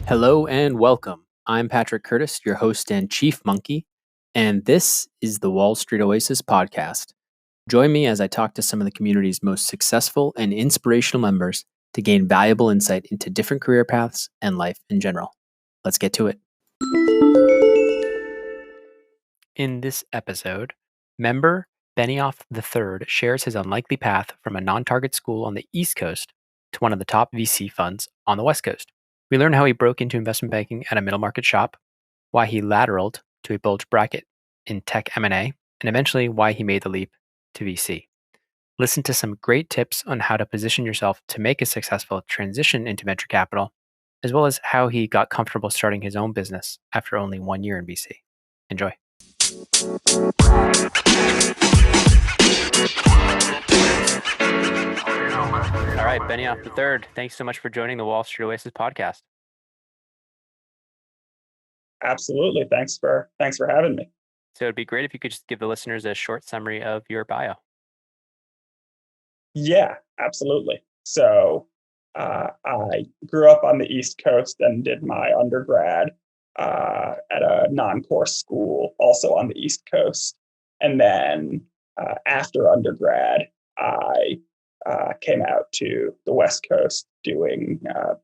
Hello and welcome. I'm Patrick Curtis, your host and chief monkey, and this is the Wall Street Oasis podcast. Join me as I talk to some of the community's most successful and inspirational members to gain valuable insight into different career paths and life in general. Let's get to it. In this episode, member Benioff The Third shares his unlikely path from a non-target school on the East Coast to one of the top VC funds on the West Coast. We learn how he broke into investment banking at a middle market shop, why he lateralled to a bulge bracket in tech M&A, and eventually why he made the leap to VC. Listen to some great tips on how to position yourself to make a successful transition into venture capital, as well as how he got comfortable starting his own business after only 1 year in VC. Enjoy. All right, Benioff the Third, thanks so much for joining the Wall Street Oasis podcast. Absolutely. Thanks for having me. So it'd be great if you could just give the listeners a short summary of your bio. Yeah, absolutely. So I grew up on the East Coast and did my undergrad at a non-core school, also on the East Coast. And then after undergrad, I came out to the West Coast doing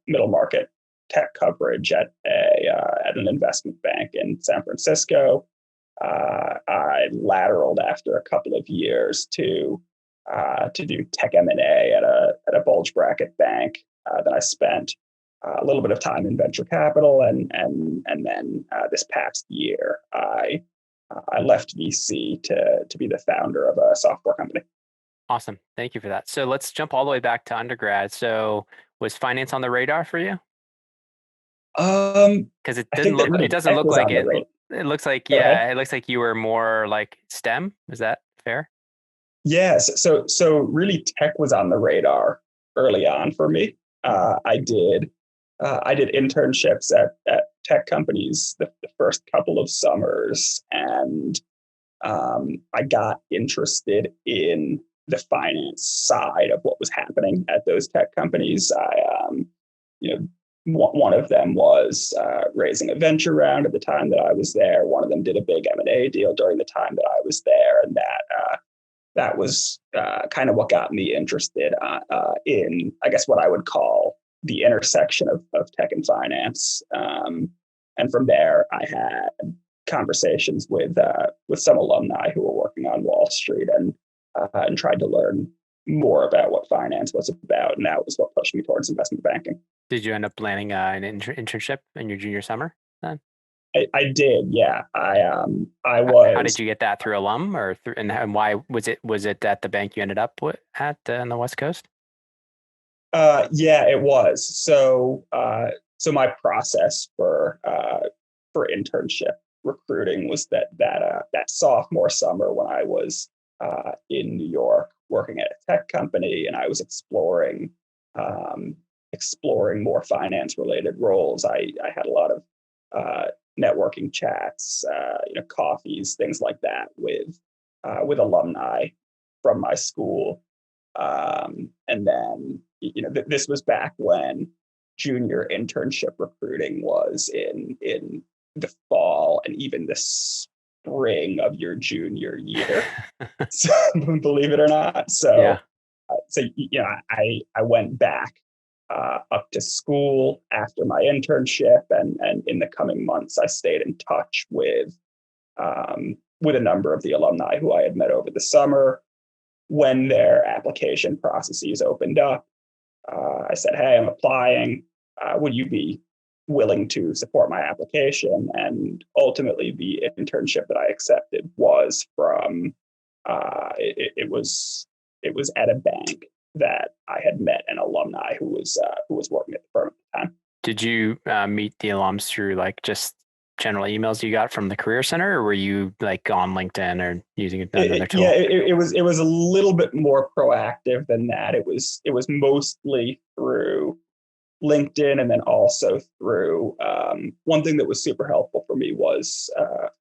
middle market tech coverage at an investment bank in San Francisco. I lateraled after a couple of years to do tech M&A at a bulge bracket bank. Then I spent a little bit of time in venture capital, and then this past year I left VC to be the founder of a software company. Awesome, thank you for that. So let's jump all the way back to undergrad. So was finance on the radar for you? Because it doesn't look. It doesn't look like it. It looks like it looks like you were more like STEM. Is that fair? Yes. So really, tech was on the radar early on for me. I did internships at tech companies the first couple of summers, and I got interested in the finance side of what was happening at those tech companies. One of them was raising a venture round at the time that I was there. One of them did a big M&A deal during the time that I was there, and that was kind of what got me interested in, I guess, what I would call the intersection of tech and finance. And from there, I had conversations with some alumni who were working on Wall Street and tried to learn more about what finance was about, and that was what pushed me towards investment banking. Did you end up landing an internship in your junior summer then? I did, yeah. I was. How did you get that, through alum, or through, and why was it? Was it at the bank you ended up at on the West Coast? Yeah, it was. So my process for internship recruiting was that sophomore summer when I was in New York working at a tech company, and I was exploring more finance related roles. I had a lot of networking chats, coffees, things like that with alumni from my school. And then, this was back when junior internship recruiting was in the fall and even the spring of your junior year. So, believe it or not. So, yeah. I went back up to school after my internship, and in the coming months, I stayed in touch with a number of the alumni who I had met over the summer. When their application processes opened up, I said, "Hey, I'm applying. Would you be willing to support my application?" And ultimately, the internship that I accepted was from it was at a bank that I had met an alumni who was working at the firm at the time. Did you meet the alums through like just general emails you got from the Career Center, or were you like on LinkedIn or using another tool? Yeah, it was a little bit more proactive than that. It was mostly through LinkedIn, and then also through one thing that was super helpful for me was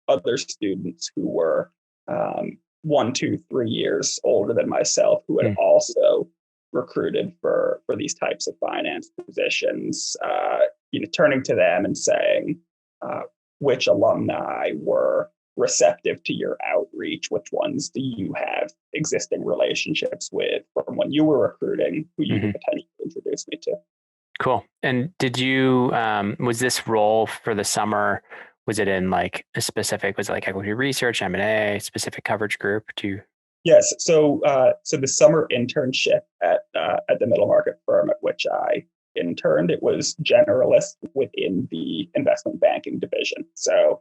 other students who were 1, 2, 3 years older than myself who had Hmm. also recruited for these types of finance positions. Turning to them and saying uh, which alumni were receptive to your outreach, which ones do you have existing relationships with from when you were recruiting, who you Hmm. could potentially introduce me to. Cool. And did you, was this role for the summer, was it in like a specific, was it like equity research, M&A, specific coverage group to? Yes. So the summer internship at the middle market firm at which I interned, it was generalist within the investment banking division.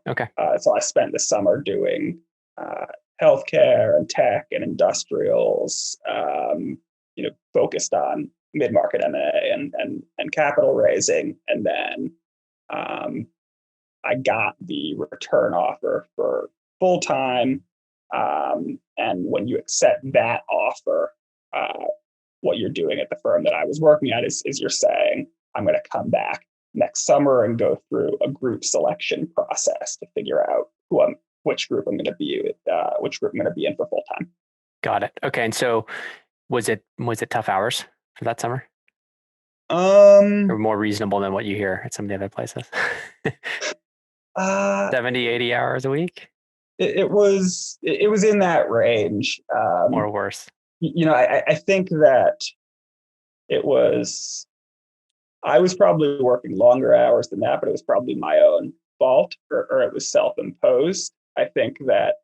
Okay. So I spent the summer doing uh, healthcare and tech and industrials, focused on mid market M&A and capital raising, and then um, I got the return offer for full time. And when you accept that offer, uh, what you're doing at the firm that I was working at is you're saying, I'm going to come back next summer and go through a group selection process to figure out which group I'm going to be with, which group I'm going to be in for full time. Got it. Okay. And so was it tough hours for that summer? Or Um, more reasonable than what you hear at some of the other places? uh, 70, 80 hours a week it was in that range. or worse? I think that it was I was probably working longer hours than that, but it was probably my own fault, or it was self-imposed. I think that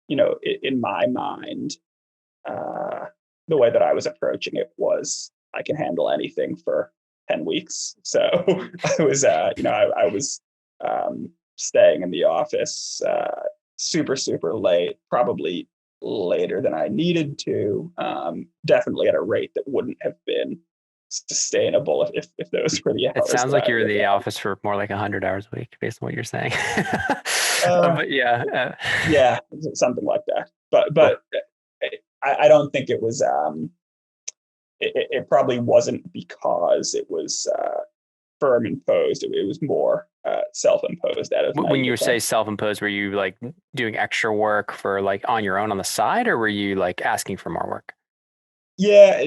in my mind, uh, the way that I was approaching it was I can handle anything for 10 weeks. So I was staying in the office super super late, probably later than I needed to. Definitely at a rate that wouldn't have been sustainable if those were the It hours sounds that like I you're in was the office for more like 100 hours a week based on what you're saying. at. But yeah, Yeah, something like that. But cool. but I don't think it was. It probably wasn't because it was firm imposed. It was more self imposed out of When you say naivete. self-imposed, were you like doing extra work for like on your own on the side, or were you like asking for more work? Yeah,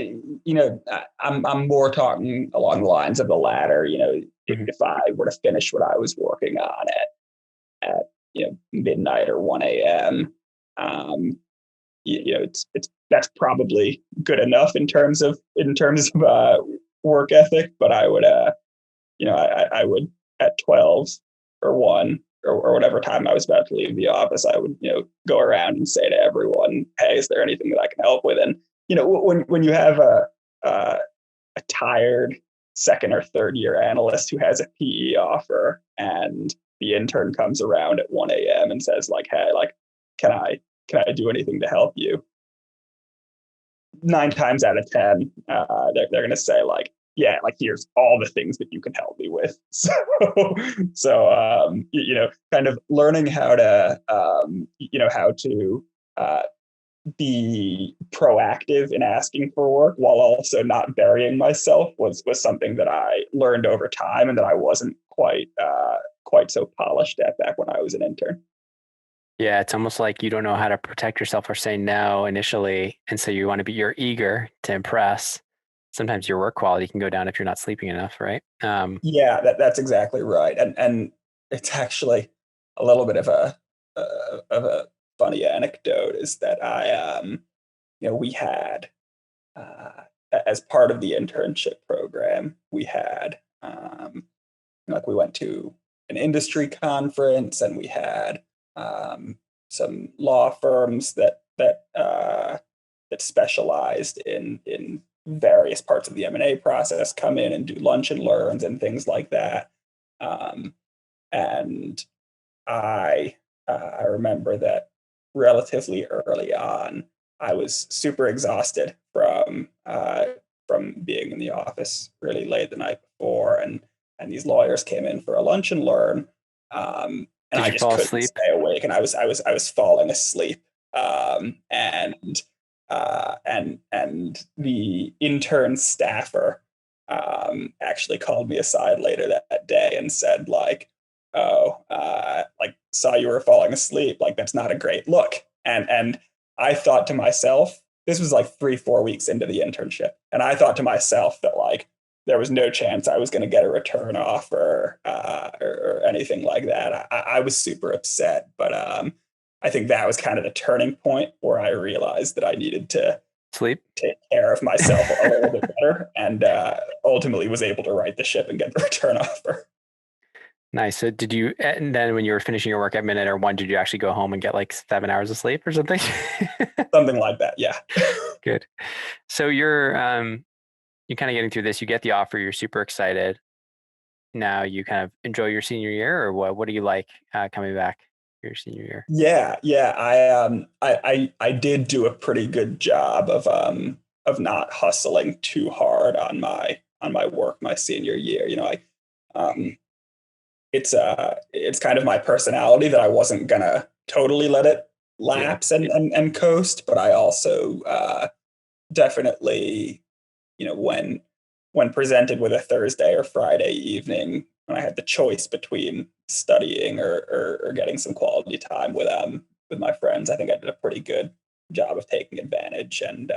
I'm more talking along the lines of the latter. Mhm. If I were to finish what I was working on at midnight or 1 a.m. Um, it's that's probably good enough in terms of work ethic. But I would I would at 12 or 1 or whatever time I was about to leave the office, I would go around and say to everyone, hey, is there anything that I can help with? And when you have uh, a tired second or third year analyst who has a PE offer, and the intern comes around at 1 a.m. and says like, hey, like, can I do anything to help you? 9 times out of 10, they're going to say like, yeah, like here's all the things that you can help me with. So kind of learning how to uh, be proactive in asking for work while also not burying myself was something that I learned over time, and that I wasn't quite so polished at back when I was an intern. Yeah, it's almost like you don't know how to protect yourself or say no initially, and so you're eager to impress. Sometimes your work quality can go down if you're not sleeping enough, right? Yeah, that's exactly right, and it's actually a little bit of a funny anecdote is that we had uh, as part of the internship program, we had like we went to an industry conference, and we had um, some law firms that specialized in various parts of the M&A process come in and do lunch and learns and things like that. Um, and I remember that relatively early on, I was super exhausted from being in the office really late the night before, and these lawyers came in for a lunch and learn, and Did I you just fall couldn't asleep? stay awake, and I was falling asleep, and the intern staffer actually called me aside later that day and said like, oh, like saw you were falling asleep. Like that's not a great look. And I thought to myself, this was like 3, 4 weeks into the internship, and I thought to myself that like there was no chance I was going to get a return offer or anything like that. I was super upset, but I think that was kind of the turning point where I realized that I needed to Sleep. take care of myself a little bit better, and ultimately was able to right the ship and get the return offer. Nice. So did you, and then when you were finishing your work at minute or one, did you actually go home and get like 7 hours of sleep or something? Something like that, yeah. Good. So you're kind of getting through this. You get the offer. You're super excited. Now you kind of enjoy your senior year, or what? What do you like coming back your senior year? Yeah, yeah. I did do a pretty good job of not hustling too hard on my work my senior year. You know, um it's kind of my personality that I wasn't gonna totally let it Yeah. lapse and coast, but I also definitely, you know, when presented with a Thursday or Friday evening, when I had the choice between studying or getting some quality time with my friends, I think I did a pretty good job of taking advantage and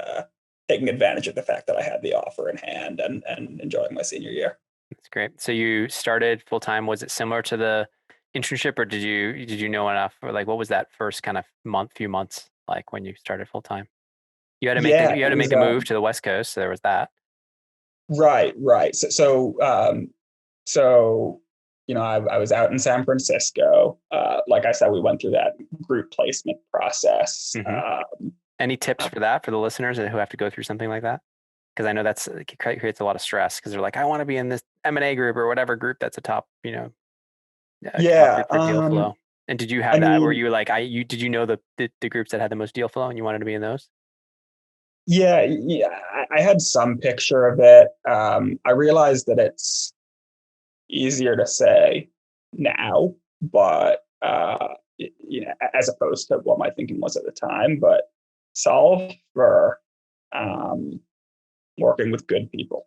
taking advantage of the fact that I had the offer in hand and enjoying my senior year. That's great. So you started full time. Was it similar to the internship, or did you know enough, or like what was that first kind of few months like when you started full time? Yeah, You had it to make was the move to the West Coast, so there was that. right, right. So you know, I was out in San Francisco. Like I said, we went through that group placement process. Hmm. Any tips for that for the listeners who have to go through something like that? Because I know it creates a lot of stress because they're like, I want to be in this M&A group or whatever group that's a top, top Yeah, group for deal flow. And did you I have that? Were mean, you like, did you know the groups that had the most deal flow and you wanted to be in those? yeah, yeah. I had some picture of it. I realized that it's easier to say now, but you know, as opposed to what my thinking was at the time. But solve for um, working with good people,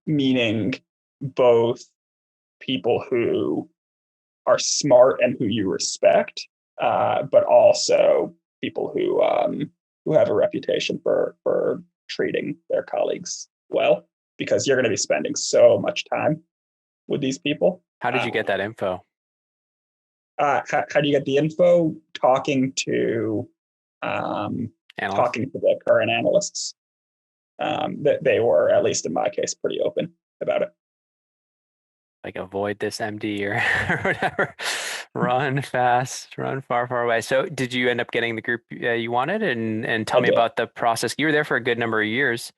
meaning both people who are smart and who you respect, but also people who have a reputation for treating their colleagues well, because you're going to be spending so much time with these people. How did you get that info? How do you get the info? Um, Analysts? talking to the current analysts. That they were, at least in my case, pretty open about it. Like avoid this MD or, or whatever. Run fast, run far, far away. So did you end up getting the group you wanted? And tell I me did. about the process. You were there for a good number of years.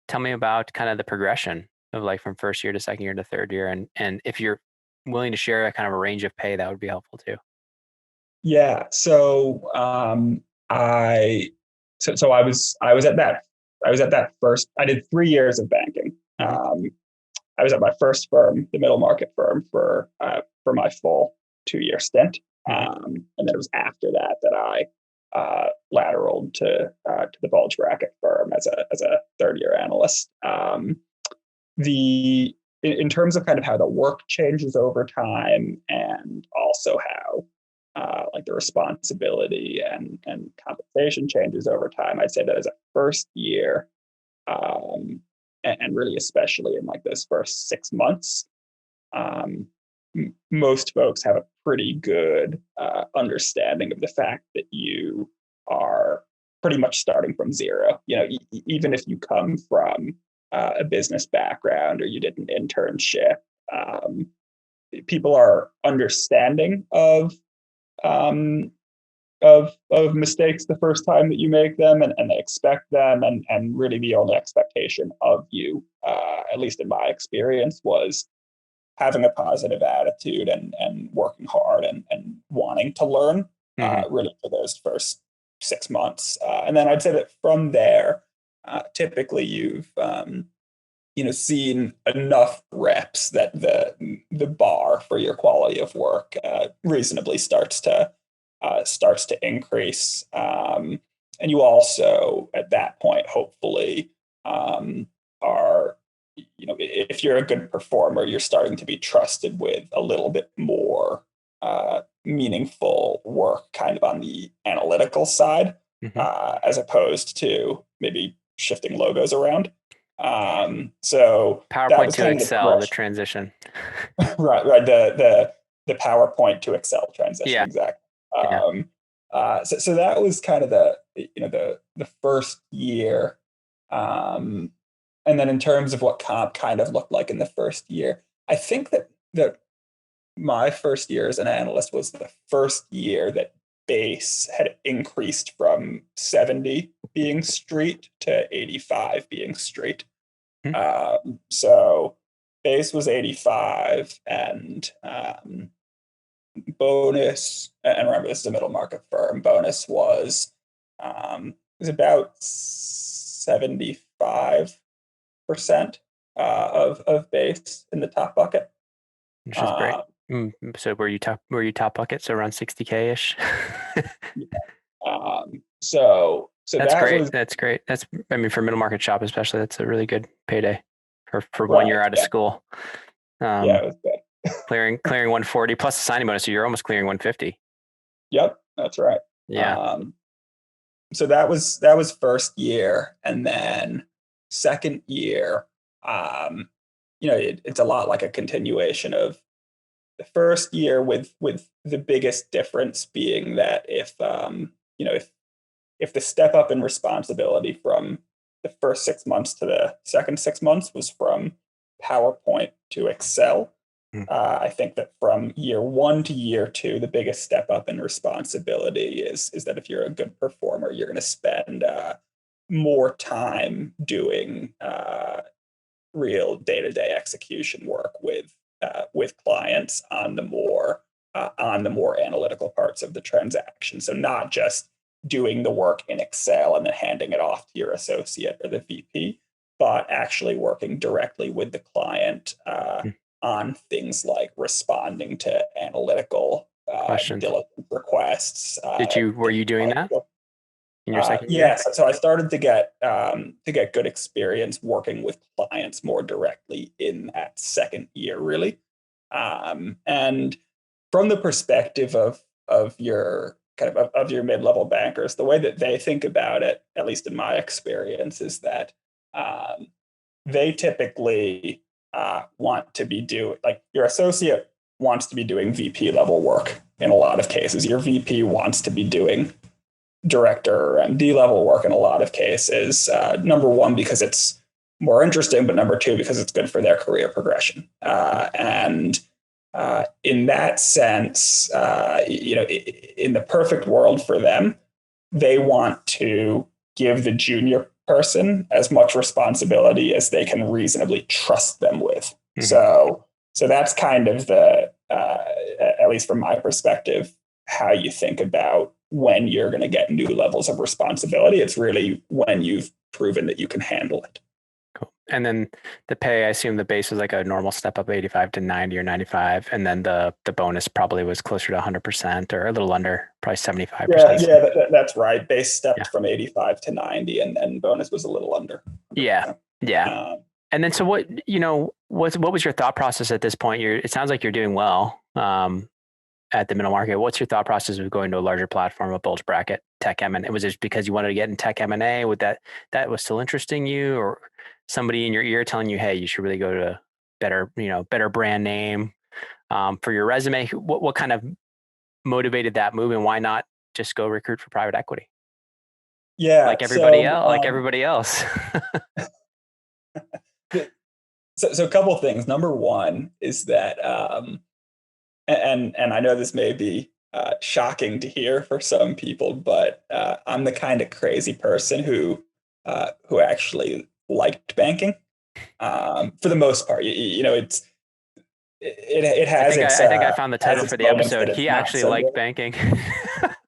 Tell me about kind of the progression of like from first year to second year to third year. And if you're willing to share a kind of a range of pay, that would be helpful too. Yeah. I so I was at that first. I did 3 years of banking. Hmm. I was at my first firm, the middle market firm, for my full 2 year stint, Hmm. and then it was after that that I lateraled to the Bulge bracket firm as a third year analyst. The in terms of kind of how the work changes over time, and also how like the responsibility and compensation changes over time, I'd say that as a first year, and really especially in like those first 6 months, um, most folks have a pretty good understanding of the fact that you are pretty much starting from zero. You know, even if you come from a business background or you did an internship, um, people are understanding um, of mistakes the first time that you make them, and they expect them, and really the only expectation of you, at least in my experience, was having a positive attitude and working hard and wanting to learn, Hmm. really for those first 6 months, and then I'd say that from there, typically you've you know, seen enough reps that the bar for your quality of work reasonably starts to increase, and you also at that point hopefully are, you know, if you're a good performer, you're starting to be trusted with a little bit more meaningful work kind of on the analytical side, Hmm. as opposed to maybe shifting logos around. So that PowerPoint was to kind of the Excel, the progression. transition. Right. The PowerPoint to Excel transition, Yeah, exactly. yeah. So that was kind of the first year. Um, and then in terms of what comp kind of looked like in the first year, I think that my first year as an analyst was the first year that base had increased from 70 being street to 85 being street. Hmm. So base was 85, and bonus, and remember this is a middle market firm, bonus was about 75% of base in the top bucket. Which is great. Uh, So were you top bucket, so around 60K ish? so That's that great. was That's great. That's, I mean, for middle market shop especially, that's a really good payday for one right. year out of Yeah, school. yeah, Um, it was good. clearing 140 plus the signing bonus, so you're almost clearing 150. Yep, that's right. Yeah. So that was first year, and then second year, it's a lot like a continuation of the first year, with the biggest difference being that if the step up in responsibility from the first 6 months to the second 6 months was from PowerPoint to Excel, Mm. I think that from year one to year two, the biggest step up in responsibility is that if you're a good performer, you're going to spend more time doing real day-to-day execution work with clients on the more analytical parts of the transaction. So not just doing the work in Excel and then handing it off to your associate or the VP, but actually working directly with the client Mm. on things like responding to analytical Questions. diligence requests. Were you doing that in your second year? Yes, so I started to get good experience working with clients more directly in that second year, really. And from the perspective of your of your mid-level bankers, the way that they think about it, at least in my experience, is that um, they typically want to be doing, like, your associate wants to be doing VP level work in a lot of cases. Your VP wants to be doing director or MD level work in a lot of cases. Number one, because it's more interesting, but number two, because it's good for their career progression. And in that sense, in the perfect world for them, they want to give the junior person as much responsibility as they can reasonably trust them with. Hmm. So that's kind of at least from my perspective, how you think about when you're going to get new levels of responsibility. It's really when you've proven that you can handle it. Cool. And then the pay, I assume the base was like a normal step up 85 to 90 or 95. And then the bonus probably was closer to 100% or a little under, probably Yeah, 75%. yeah, that's right. Base Yeah. stepped from 85 to 90, and bonus was a little under Yeah. 100%. Yeah. Um, And then, so what was your thought process at this point? It sounds like you're doing well at the middle market. What's your thought process of going to a larger platform, a bulge bracket, tech M&A? Was it because you wanted to get in tech M&A? Would that was still interesting you, or somebody in your ear telling you, hey, you should really go to better brand name for your resume? What kind of motivated that move, and why not just go recruit for private equity yeah, like everybody so else? Like everybody else. so a couple of things. Number one is that, and I know this may be shocking to hear for some people, but I'm the kind of crazy person who actually liked banking for the most part. It I has think its I think I found the title for the moments that episode. it's He not actually so liked great. banking.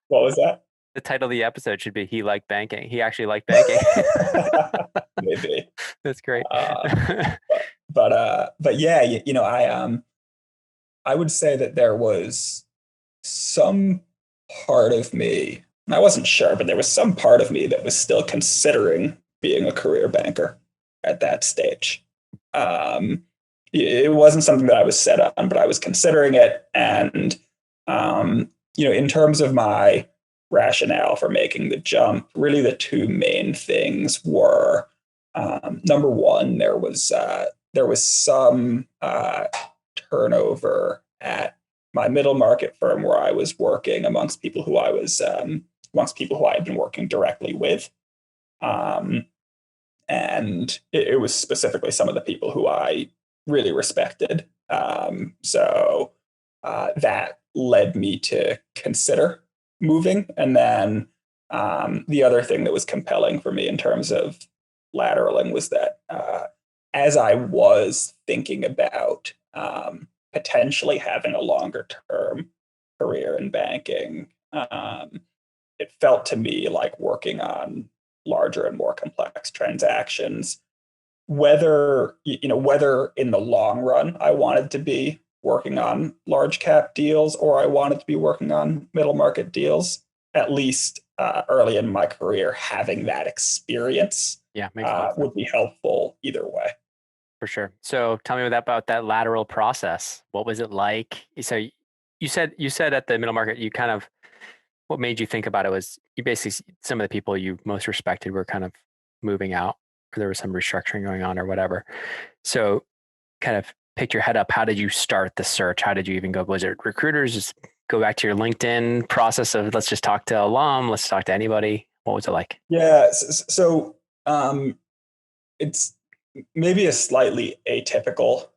What was that? The title of the episode should be "He liked banking." He actually liked banking. Maybe. That's great. Uh, but yeah, I would say that there was some part of me, and I wasn't sure, but there was some part of me that was still considering being a career banker at that stage. Um, it wasn't something that I was set on, but I was considering it, and in terms of my rationale for making the jump, really the two main things were number one, there was some turnover at my middle market firm where I was working amongst people who I had been working directly with. Um, and it was specifically some of the people who I really respected. So that led me to consider moving. And then the other thing that was compelling for me in terms of lateraling was that as I was thinking about potentially having a longer term career in banking, it felt to me like working on larger and more complex transactions, whether in the long run I wanted to be working on large cap deals or I wanted to be working on middle market deals, at least early in my career, having that experience Yeah, makes a lot of sense would be helpful either way. for sure. So tell me about that lateral process. What was it like? So you said at the middle market, you kind of what made you think about it was you basically some of the people you most respected were kind of moving out, or there was some restructuring going on, or whatever. So kind of pick your head up. How did you start the search? How did you even go? Was it recruiters? Just go back to your LinkedIn process of let's just talk to alum, let's talk to anybody. What was it like? Yeah, so it's maybe a slightly atypical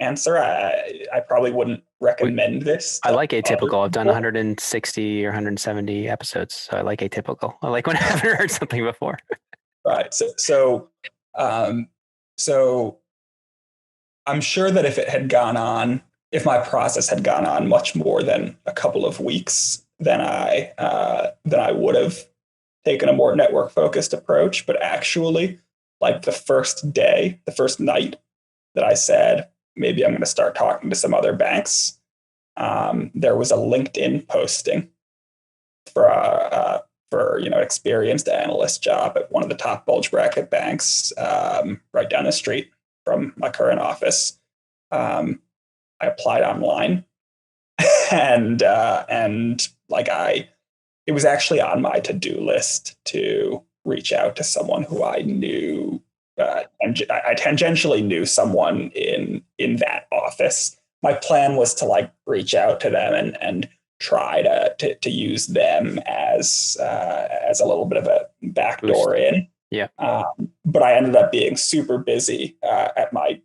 answer. I probably wouldn't We, recommend this I to like other atypical. I've done people. 160 or 170 episodes, so I like atypical. I like when I haven't heard something before. Right. Um, so I'm sure that if my process had gone on much more than a couple of weeks, then I would have taken a more network focused approach. But actually, like the first night that I said maybe I'm going to start talking to some other banks, there was a LinkedIn posting for experienced analyst job at one of the top bulge bracket banks right down the street from my current office. I applied online, and like it was actually on my to do list to reach out to someone who I knew. And I tangentially knew someone in that office. My plan was to like reach out to them and try to use them as a little bit of a backdoor Boost. in. Yeah. But I ended up being super busy at my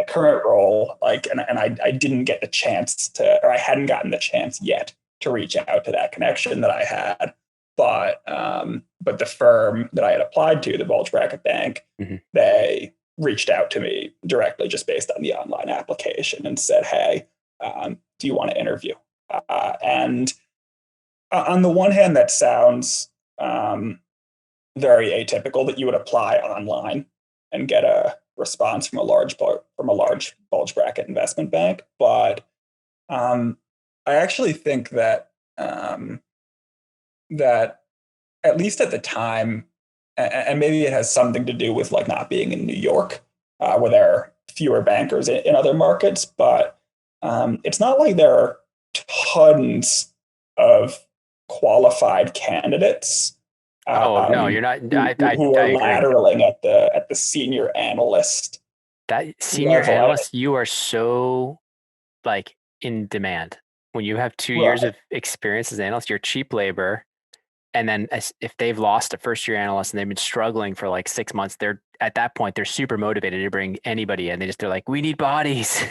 current role, like, and I didn't get the chance to, or I hadn't gotten the chance yet to reach out to that connection that I had. But the firm that I had applied to, the Bulge Bracket Bank, Mm-hmm. they reached out to me directly just based on the online application and said, "Hey, do you want to interview?" And on the one hand, that sounds very atypical that you would apply online and get a response from a large bulge bracket investment bank. But I actually think that at least at the time, and maybe it has something to do with like not being in New York, where there are fewer bankers in other markets, but it's not like there are tons of qualified candidates Oh no, you're not. who I are agree. lateraling at the senior analyst That senior level. analyst, you are so like in demand. When you have 2 years Right, of experience as an analyst, you're cheap labor. And then if they've lost a first year analyst and they've been struggling for like 6 months, they're at that point they're super motivated to bring anybody in. They're like, we need bodies.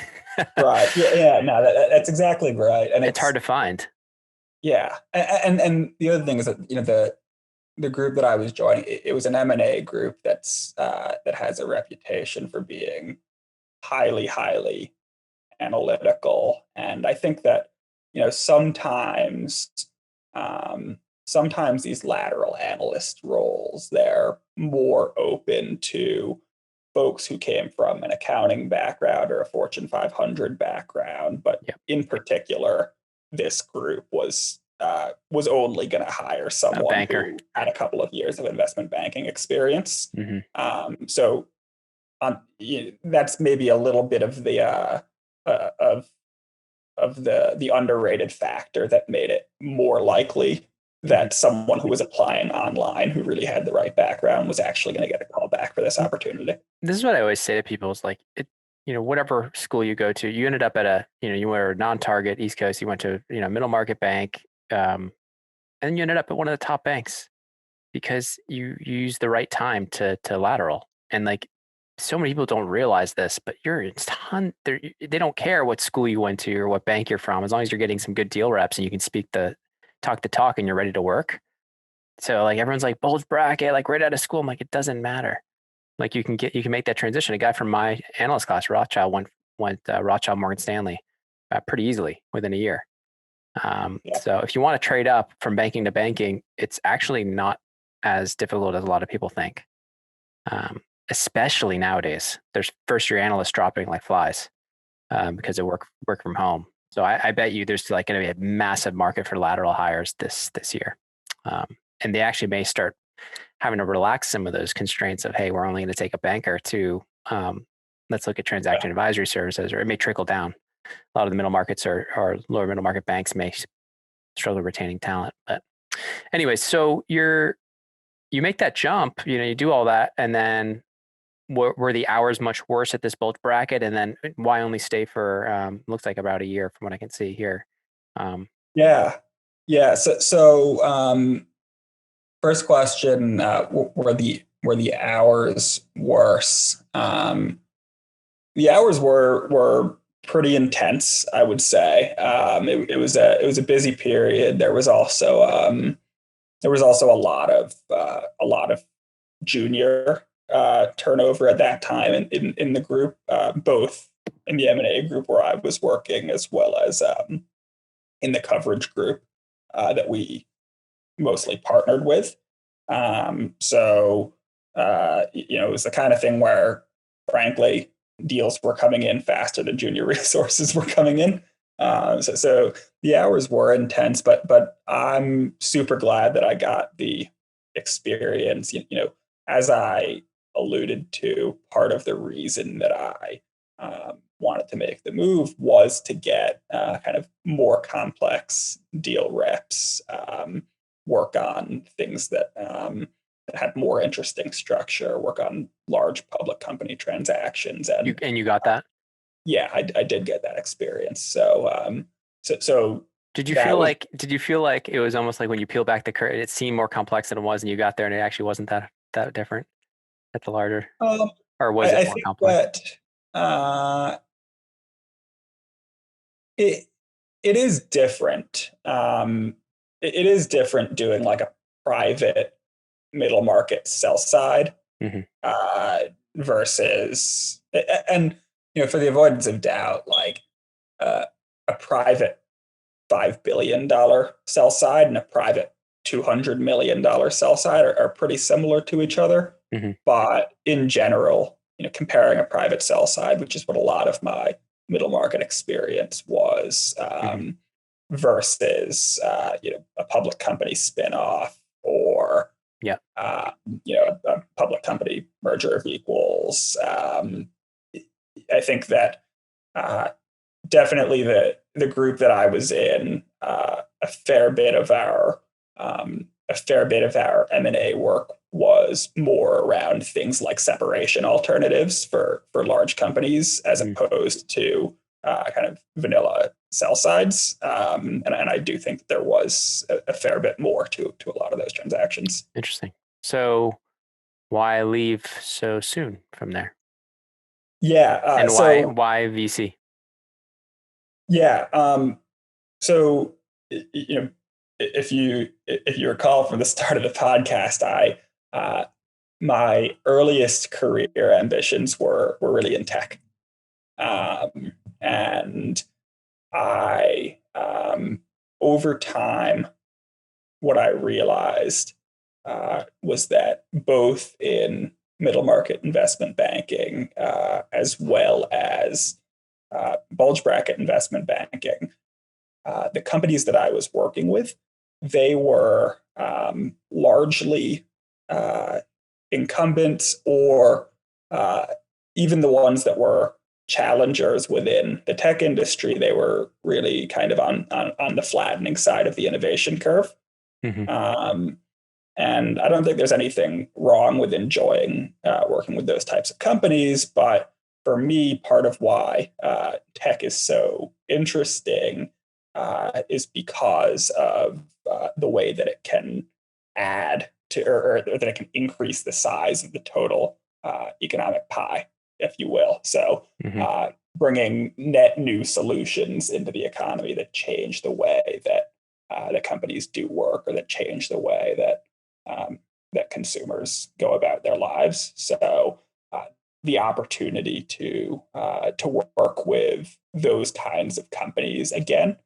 right, yeah, yeah. No, that's exactly right, and It's hard to find. yeah, and the other thing is that the group that I was joining, it was an M&A group that has a reputation for being highly, highly analytical. And I think that, sometimes these lateral analyst roles, they're more open to folks who came from an accounting background or a Fortune 500 background. But Yeah, in particular, this group was only going to hire a someone banker. who had a couple of years of investment banking experience. Hmm. So that's maybe a little bit of of the underrated factor that made it more likely Mhm. that someone who was applying online who really had the right background was actually going to get a call back for this opportunity. This is what I always say to people is like whatever school you go to, you ended up at you were a non-target East Coast, you went to, middle market bank, and you ended up at one of the top banks because you used the right time to lateral. And like so many people don't realize this, but they don't care what school you went to or what bank you're from, as long as you're getting some good deal reps and you can talk the talk and you're ready to work. So like everyone's like bulge bracket, like right out of school. I'm like, it doesn't matter. Like you can make that transition. A guy from my analyst class, Rothschild, went Rothschild Morgan Stanley pretty easily within a year. Yeah, So if you want to trade up from banking to banking, it's actually not as difficult as a lot of people think. Um, Especially nowadays, there's first year analysts dropping like flies because of work from home. So I bet you there's like going to be a massive market for lateral hires this year, um, and they actually may start having to relax some of those constraints of, hey, we're only going to take a banker to let's look at yeah. transaction advisory services, or it may trickle down. A lot of the middle markets or lower middle market banks may struggle retaining talent. But anyway, so you make that jump, you do all that, and then were the hours much worse at this bulge bracket? And then why only stay for looks like about a year from what I can see here? Um, Yeah. Yeah. So first question, were the hours worse? The hours were pretty intense, I would say. It was a busy period. There was also a lot of junior turnover at that time in the group, both in the M&A group where I was working, as well as in the coverage group that we mostly partnered with. It was the kind of thing where, frankly, deals were coming in faster than junior resources were coming in. So the hours were intense, but I'm super glad that I got the experience. As I alluded to, part of the reason that I wanted to make the move was to get kind of more complex deal reps, work on things that had more interesting structure, work on large public company transactions, and you got that. yeah, I did get that experience. So that was Did you feel like it was almost like when you peel back the curtain, it seemed more complex than it was, and you got there, and it actually wasn't that different at the larger, um, or was it I more think complex? that uh, it it is different. It is different doing like a private middle market sell side Hmm. uh, versus and for the avoidance of doubt, like uh, a private $5 billion sell side and a private $200 million sell side are pretty similar to each other. Hmm. But in general, comparing a private sell side, which is what a lot of my middle market experience was, Hmm. versus a public company spinoff or Yeah. a public company merger of equals. I think that uh, definitely the group that I was in, a fair bit of our M&A work was more around things like separation alternatives for large companies, as Mhm. opposed to kind of vanilla sell sides. And I do think that there was a fair bit more to a lot of those transactions. Interesting. So why leave so soon from there? Yeah. And why VC? Yeah. So you know, if you recall from the start of the podcast, I my earliest career ambitions were really in tech, and I over time what I realized was that both in middle market investment banking, as well as bulge bracket investment banking, the companies that I was working with, they were largely uh, incumbents, or uh, even the ones that were challengers within the tech industry. They were really kind of on the flattening side of the innovation curve. Hmm. Um, and I don't think there's anything wrong with enjoying working with those types of companies. But for me, part of why tech is so interesting is because of the way that it can add to, or that it can increase the size of the total economic pie, if you will. So Hmm. bringing net new solutions into the economy that change the way that companies do work, or that change the way um, that consumers go about their lives. So uh, the opportunity to work with those kinds of companies again,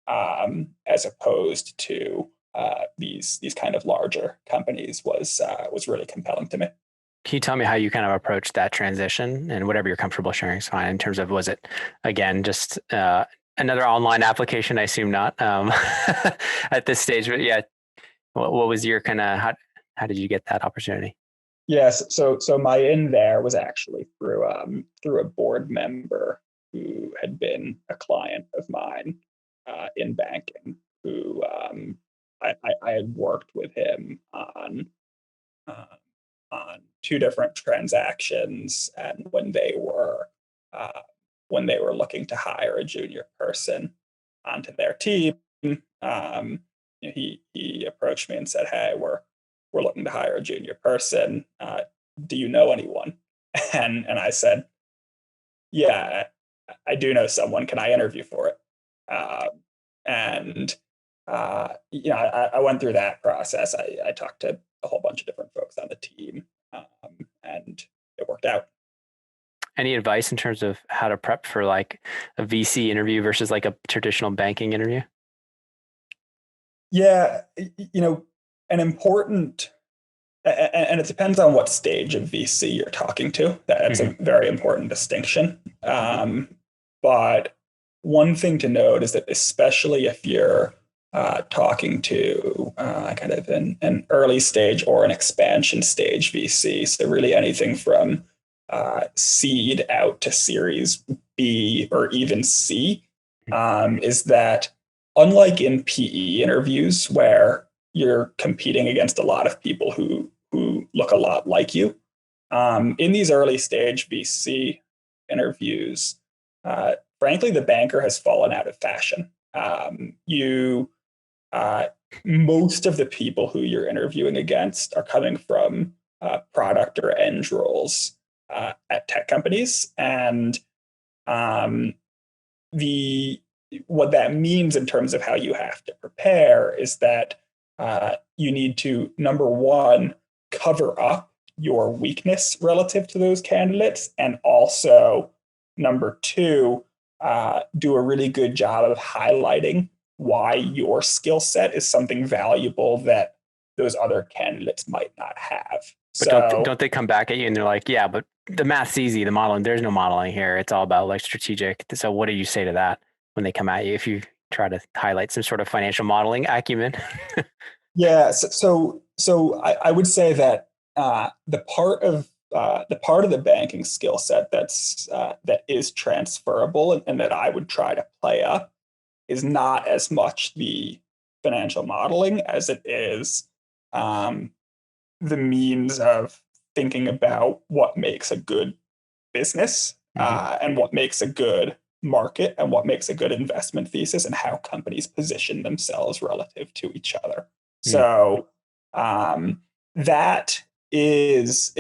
as opposed to these kind of larger companies, was really compelling to me. Can you tell me how you kind of approached that transition, and whatever you're comfortable sharing is fine, in terms of, was it, again, just another online application? I assume not, at this stage, but yeah, what was your kind of, how did you get that opportunity? Yes, so my in there was actually through a board member who had been a client of mine in banking, who I had worked with him uh, on two different transactions, and uh, when they were looking to hire a junior person onto their team, um, he approached me and said, "Hey, we're looking to hire a junior person. Do you know anyone?" And I said, "Yeah, I do know someone. Can I interview for it?" Uh, and I went through that process. I talked to a whole bunch of different folks on the team, and it worked out. Any advice in terms of how to prep for like a VC interview versus like a traditional banking interview? Yeah, an important, and it depends on what stage of VC you're talking to. That's Hmm. a very important distinction. But one thing to note is that, especially if you're talking to kind of an early stage or an expansion stage VC, so really anything from seed out to Series B or even C, is that, unlike in PE interviews where you're competing against a lot of people who look a lot like you, in these early stage VC interviews, frankly, the banker has fallen out of fashion. You Most of the people who you're interviewing against are coming from product or eng roles at tech companies, and um, the what that means in terms of how you have to prepare is that you need to, number one, cover up your weakness relative to those candidates, and also, number two, do a really good job of highlighting why your skill set is something valuable that those other candidates might not have. But So don't they come back at you and they're like, yeah, but the math's easy, the modeling, there's no modeling here. It's all about like strategic. So what do you say to that when they come at you, if you try to highlight some sort of financial modeling acumen? yeah, so I would say that the part of the banking skill set that is transferable, and that I would try to play up, is not as much the financial modeling as it is um, the means of thinking about what makes a good business, Hmm. and what makes a good market, and what makes a good investment thesis, and how companies position themselves relative to each other. Mm. So that is,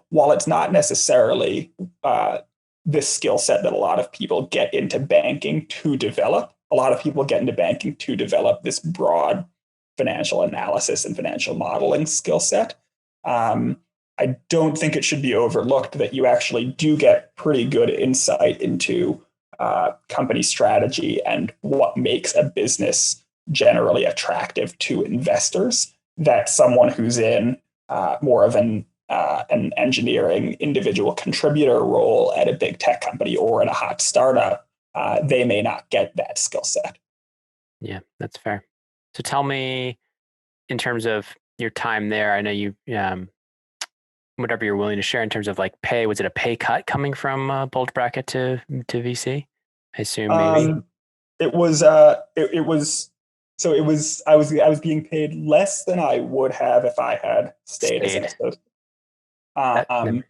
while it's not necessarily uh, the skill set that a lot of people get into banking to develop, a lot of people get into banking to develop this broad financial analysis and financial modeling skill set. Um, I don't think it should be overlooked that you actually do get pretty good insight into company strategy and what makes a business generally attractive to investors, that someone who's in more of an engineering individual contributor role at a big tech company or at a hot startup, they may not get that skill set. Yeah, that's fair. So tell me, in terms of your time there, I know you whatever you're willing to share in terms of like pay. Was it a pay cut coming from Bulge Bracket to VC? I assume maybe. Um, it was so it was I was being paid less than I would have if I had stayed as an Stayed. associate. That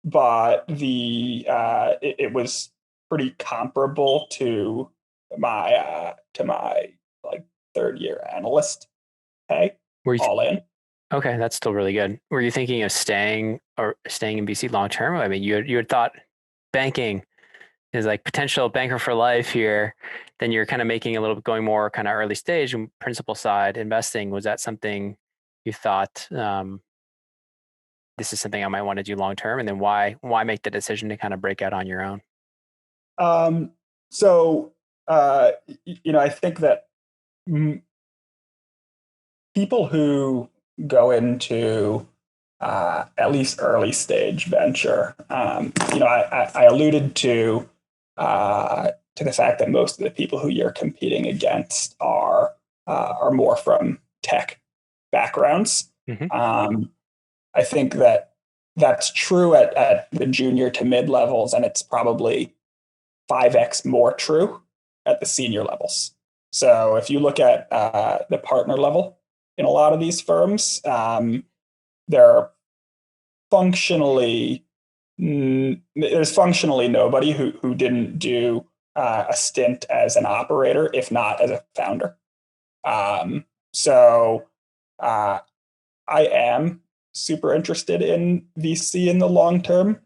But it was pretty comparable to my like third year analyst pay were you all in. okay? That's still really good. Were you thinking of staying in VC long term? I mean, you had thought banking is like potential banker for life here. Then you're kind of making a little bit going more kind of early stage and principal side investing. Was that something you thought this is something I might want to do long term? And then why make the decision to kind of break out on your own? Um, so I think that mm, people who go into at least early stage venture, I alluded to the fact that most of the people who you're competing against are more from tech backgrounds. Mm-hmm. Um, I think that that's true at the junior to mid levels, and it's probably 5x more true at the senior levels. So if you look at the partner level in a lot of these firms, they're functionally there's functionally nobody who didn't do a stint as an operator, if not as a founder. So uh, I am super interested in VC in the long term.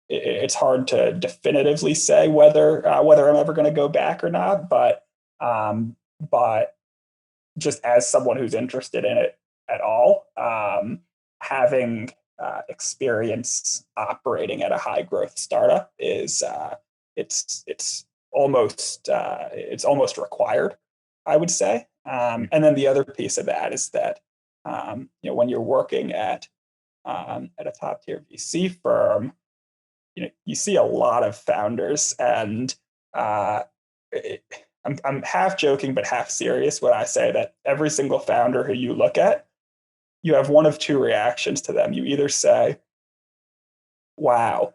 It's hard to definitively say whether I'm ever going to go back or not, but just as someone who's interested in it at all, having experience operating at a high growth startup is it's almost required, I would say. And then the other piece of that is that when you're working at a top tier VC firm, you see a lot of founders, and uh, it, I'm half joking but half serious when I say that every single founder who you look at, you have one of two reactions to them. You either say, "Wow,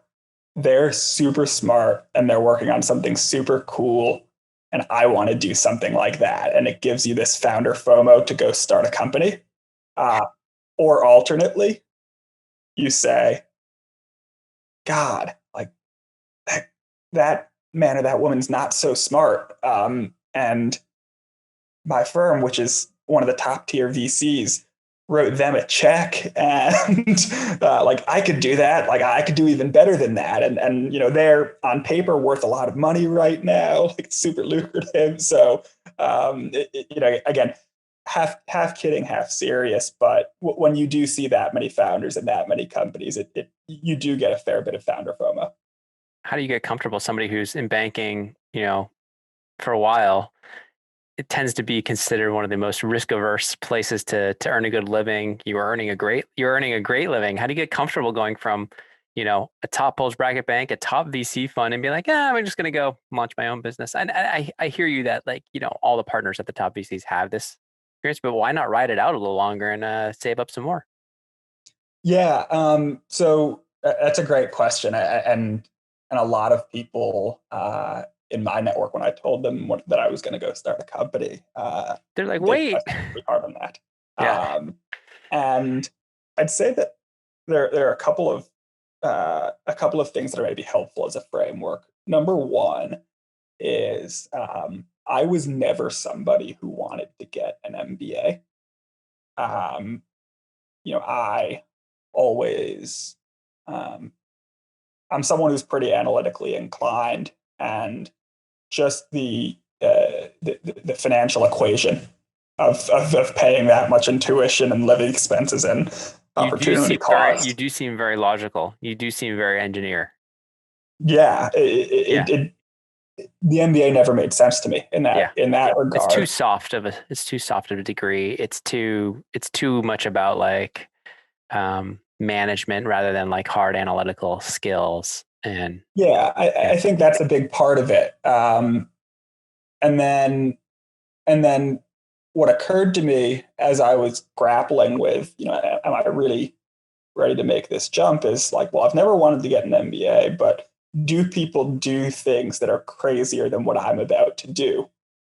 they're super smart and they're working on something super cool, and I want to do something like that," and it gives you this founder FOMO to go start a company. Uh, or alternately, you say, "God, like that man or that woman's not so smart." And my firm, which is one of the top tier VCs, wrote them a check, and like I could do that. Like I could do even better than that. And they're on paper worth a lot of money right now, like super lucrative. So again, half kidding, half serious. But when you do see that many founders and that many companies, you do get a fair bit of founder FOMO. How do you get comfortable? Somebody who's in banking, for a while, it tends to be considered one of the most risk averse places to earn a good living. You're earning a great living. How do you get comfortable going from, a top bulge bracket bank, a top VC fund, and be like, yeah, I'm just going to go launch my own business. And I hear you that like, all the partners at the top VCs have this experience, but why not ride it out a little longer and save up some more? Yeah. So that's a great question, and a lot of people in my network, when I told them that I was going to go start a company, They're like, they wait. pressed really hard on that. Yeah. Um, and I'd say that there are a couple of things that are maybe helpful as a framework. Number one is I was never somebody who wanted to get an MBA. Um, I always um, I'm someone who's pretty analytically inclined, and just the financial equation of paying that much in tuition and living expenses and opportunity You cost. do seem very logical. You do seem very engineer. Yeah, Yeah. the MBA never made sense to me in Yeah. that regard. It's too soft of a degree. It's too much about like management rather than like hard analytical skills. And Yeah, yeah, I think that's a big part of it. And then and then what occurred to me as I was grappling with, am I really ready to make this jump is like, well, I've never wanted to get an MBA, but do people do things that are crazier than what I'm about to do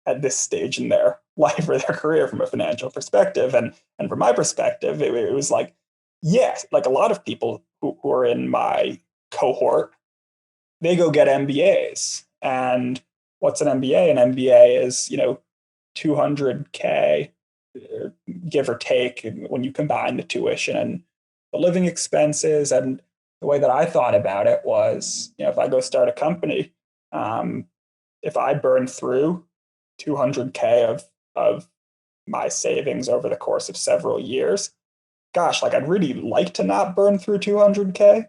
at this stage in their life or their career from a financial perspective? And from my perspective, it was like, yes, like a lot of people who are in my cohort, they go get MBAs. And what's an MBA? An MBA is, 200K, give or take, when you combine the tuition and the living expenses. And the way that I thought about it was, if I go start a company, if I burn through 200K of my savings over the course of several years, gosh, like I'd really like to not burn through 200K,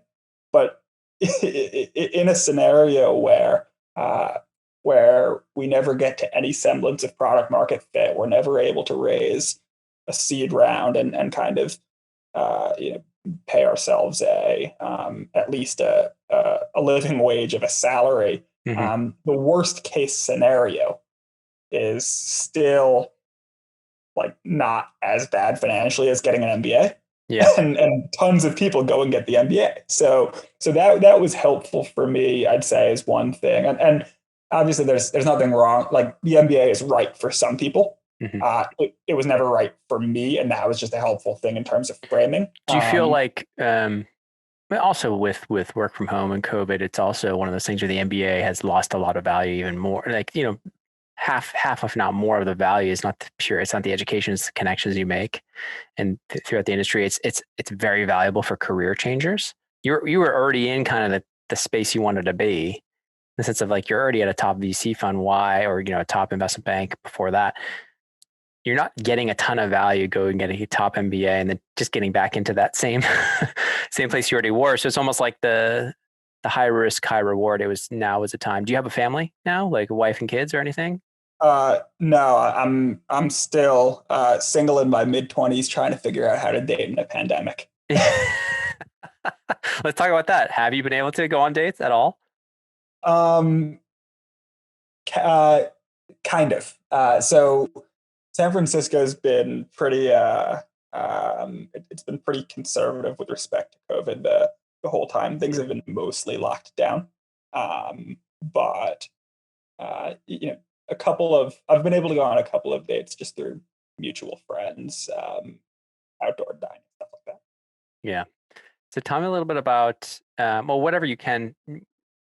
but in a scenario where we never get to any semblance of product market fit, we're never able to raise a seed round and kind of pay ourselves at least a living wage of a salary. Hmm. The worst case scenario is still like not as bad financially as getting an MBA. Yeah. And tons of people go and get the MBA. So that was helpful for me, I'd say, is one thing. And obviously there's nothing wrong. Like the MBA is right for some people. Hmm. It was never right for me, and that was just a helpful thing in terms of framing. Do you feel like but also with work from home and COVID, it's also one of those things where the MBA has lost a lot of value even more. Like, half if not more of the value is not pure. It's not the education, it's the connections you make. And throughout the industry, it's very valuable for career changers. You were already in kind of the space you wanted to be, in the sense of like you're already at a top VC fund. Why, or a top investment bank before that. You're not getting a ton of value going and getting a top MBA and then just getting back into that same same place you already were. So it's almost like the high risk, high reward. Now is the time. Do you have a family now, like a wife and kids or anything? No, I'm still single in my mid-20s, trying to figure out how to date in a pandemic. Let's talk about that. Have you been able to go on dates at all? Um, uh, kind of. So San Francisco's been pretty. It's been pretty conservative with respect to COVID the whole time. Things have been mostly locked down, but a couple of I've been able to go on a couple of dates just through mutual friends, outdoor dining, stuff like that. Yeah. So tell me a little bit about, well, whatever you can.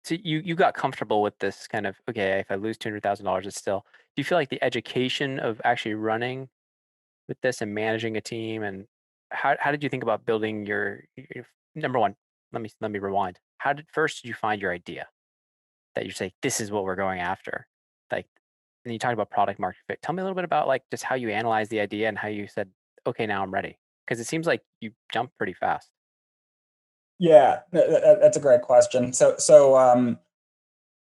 So you got comfortable with this kind of, okay, if I lose $200,000, it's still. Do you feel like the education of actually running with this and managing a team, and how did you think about building your number one? Let me rewind. How did first did you find your idea that you say this is what we're going after? Like, and you talked about product market fit. Tell me a little bit about like just how you analyzed the idea and how you said, okay, now I'm ready. Because it seems like you jumped pretty fast. Yeah, that's a great question.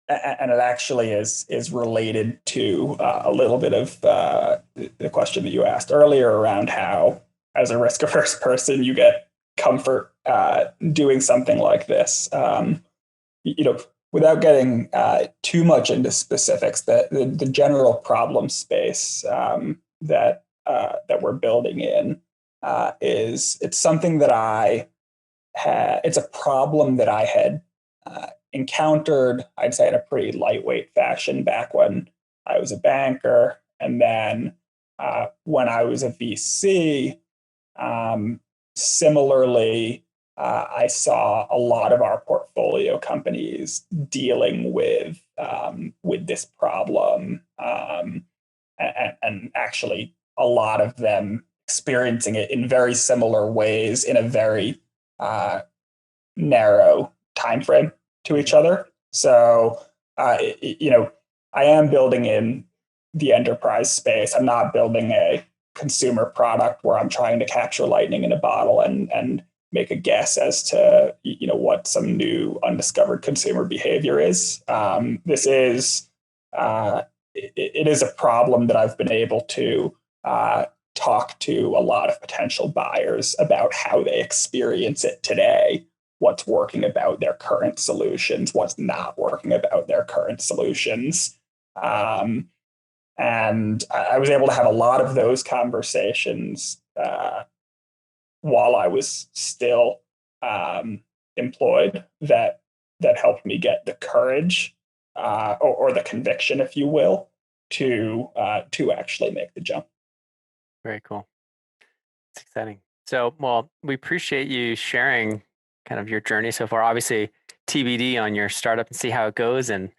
And it actually is related to a little bit of the question that you asked earlier around how, as a risk averse person, you get comfort doing something like this. Without getting too much into specifics, the general problem space that we're building in it's something that it's a problem that I had encountered, I'd say, in a pretty lightweight fashion back when I was a banker. And then when I was a VC, similarly, I saw a lot of our portfolio companies dealing with this problem, and actually a lot of them experiencing it in very similar ways in a very uh, narrow time frame to each Mhm. other. So, I am building in the enterprise space. I'm not building a consumer product where I'm trying to capture lightning in a bottle and make a guess as to what some new undiscovered consumer behavior is. This is it is a problem that I've been able to talk to a lot of potential buyers about how they experience it today, what's working about their current solutions, what's not working about their current solutions. And I was able to have a lot of those conversations while I was still employed that helped me get the courage or the conviction, if you will, to actually make the jump. Very cool. It's exciting. So, well, we appreciate you sharing kind of your journey so far. Obviously, TBD on your startup and see how it goes. And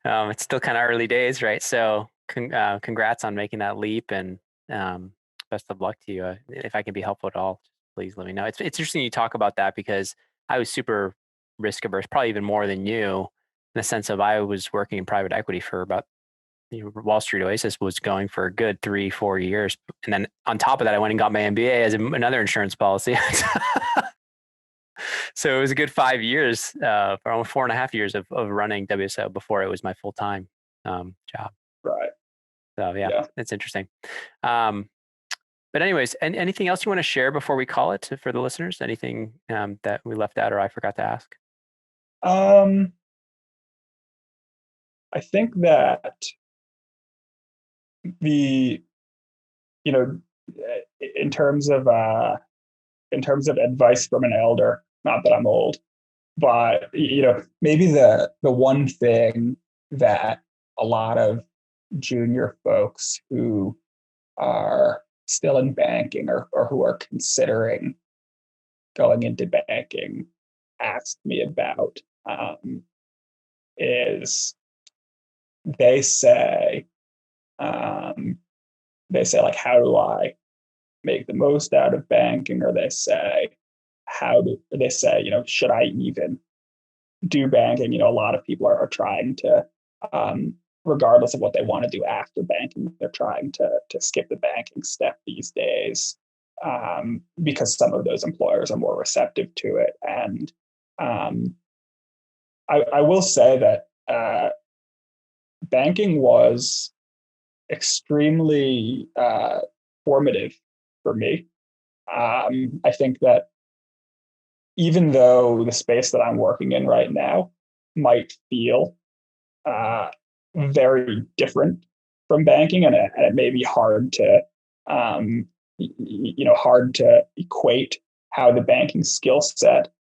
it's still kind of early days, right? So, congrats on making that leap, and um, best of luck to you. If I can be helpful at all, please let me know. It's interesting you talk about that because I was super risk averse, probably even more than you, in the sense of I was working in private equity for about Wall Street Oasis was going for a good 3-4 years. And then on top of that, I went and got my MBA as another insurance policy. So it was a good 5 years, for almost 4.5 years of running WSO before it was my full-time job. Right. So yeah, Yeah. it's interesting. Um, but anyways, anything else you want to share before we call it for the listeners? Anything that we left out or I forgot to ask? Um, I think that the you know in terms of advice from an elder, not that I'm old, but maybe the one thing that a lot of junior folks who are still in banking or who are considering going into banking asked me about is they say um, like, how do I make the most out of banking? Or they say, should I even do banking? A lot of people are trying to, regardless of what they want to do after banking, they're trying to skip the banking step these days, because some of those employers are more receptive to it. And I will say that banking was extremely formative for me. I think that even though the space that I'm working in right now might feel very different from banking, and it may be hard to, hard to equate how the banking skill set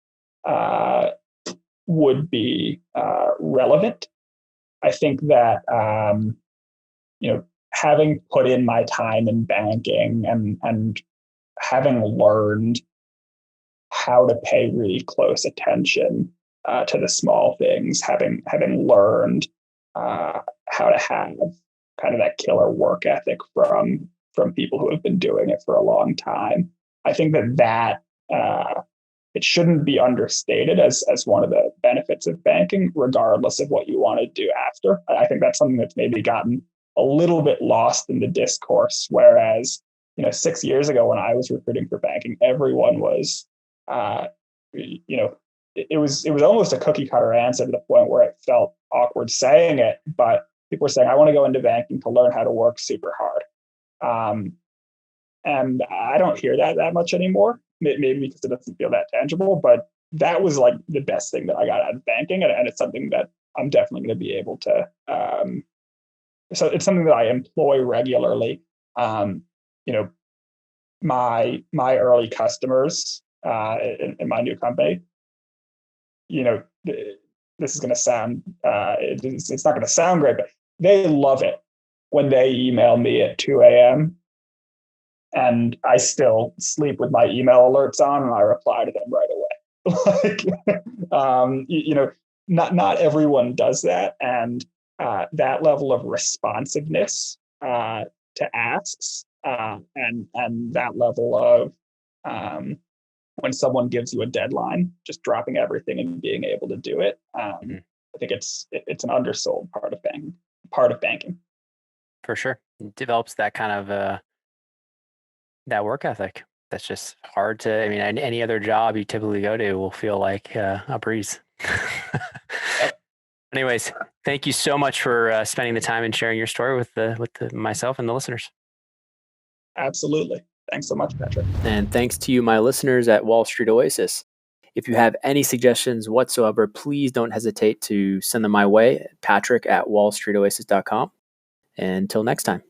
would be relevant. I think that having put in my time in banking and having learned how to pay really close attention to the small things, having learned how to have kind of that killer work ethic from people who have been doing it for a long time. I think that it shouldn't be understated as one of the benefits of banking, regardless of what you want to do after. I think that's something that's maybe gotten a little bit lost in the discourse. Whereas, 6 years ago when I was recruiting for banking, everyone was, it was almost a cookie cutter answer to the point where it felt awkward saying it. But people were saying, I want to go into banking to learn how to work super hard. And I don't hear that much anymore, maybe because it doesn't feel that tangible, but that was like the best thing that I got out of banking. And it's something that I'm definitely going to be able to, so it's something that I employ regularly. My early customers in my new company, this is going to sound, it's not going to sound great, but they love it when they email me at 2 a.m. and I still sleep with my email alerts on and I reply to them right away. Not everyone does that. And that level of responsiveness to asks and that level of when someone gives you a deadline, just dropping everything and being able to do it. I think it's an undersold part of banking. For sure. It develops that kind of that work ethic. That's just hard to, I mean, any other job you typically go to will feel like a breeze. Yep. Anyways, thank you so much for spending the time and sharing your story with myself and the listeners. Absolutely. Thanks so much, Patrick. And thanks to you, my listeners at Wall Street Oasis. If you have any suggestions whatsoever, please don't hesitate to send them my way, Patrick at wallstreetoasis.com. Until next time.